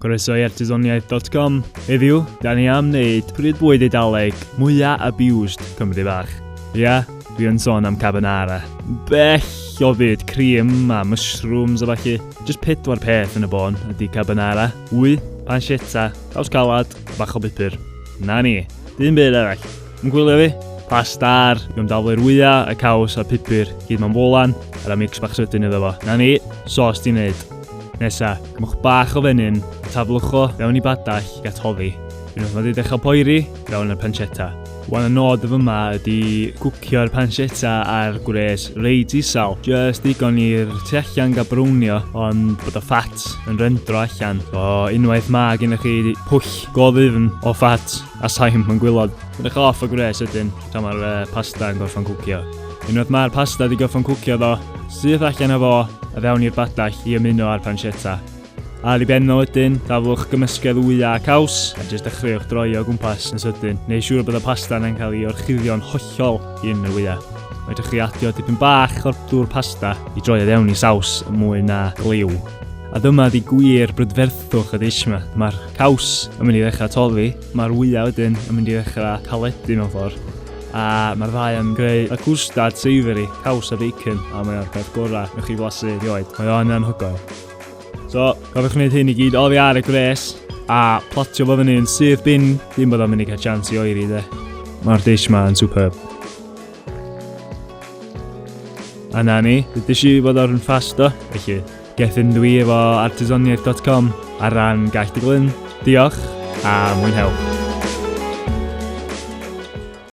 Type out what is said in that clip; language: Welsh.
Croeso i Cerddoriaeth.com. Heddiw, da ni am wneud pryd bwyd Eidaleg mwyaf abused Cymru bach. Ia, dwi yn sôn am Carbonara. Bell o fyd cream a mushrooms a falle. Just 4 peth yn y bon ydi Carbonara. Wy, pancetta, gaws calad, bach o bupur. Na ni, dim byd arall. Yn gwylio fi? Pastar, yw'n daflu'r wyau, y caws a'r pupur, gyd mewn bolan, a'r mix bach sydyn iddo fo. Na ni, sos di wneud. Nesa, gymwch bach o fenyn, taflwch o fewn i badall gat hoddi. Unwaith mae wedi dechrau poeri, fewn y pancetta. Wan y nod y fyma ydi cwcio'r pancetta a'r gwres reid isal. Just digon i'r tu allan gael brownio, ond bod y ffat yn rendro allan. So unwaith mae gennych chi pwll go ddifn o ffat a saim yn gwylod. Rydych off y gwres ydyn, tra mae'r pasta yn gorffan cwcio. Unwaith mae'r pasta di gorffan cwcio ddo, sydd allan efo a fewn i'r badall i ymuno ar pancetta. Ar I benno wedyn, taflwch gymysgedd wyau a caws a jyst dechreuwch droi o gwmpas yn sydyn. Neu siŵr bod y pasta yna'n cael ei orchuddio'n hollol un y wyau. Mae ydych chi adio dipyn bach o'r dŵr pasta I droi o fewn I saws mwy na gliw. A dyma di gwir brydferthwch y dish yma. Mae'r caws yn mynd I ddechrau toddi, mae'r wyau wedyn yn mynd I ddechrau caledu mewn ffordd. A mae'r ddau yn greu y cwstad savoury, caws a bacon, a mae'r peth gorau newch chi flasu rioed. Mae o'n anhygoel. So, gofiwch wneud hyn I gyd oddi ar y gres, a platio fo fyny yn syth bin, dim bod o'n mynd I cael chance I oeri de. Mae'r dish ma yn superb. A na ni, dydych chi bod o'r yn ffast o, felly gethyn dwi efo Cerddoriaeth.com ar ran Gallt-y-Glyn. Diolch, a mwynhewch.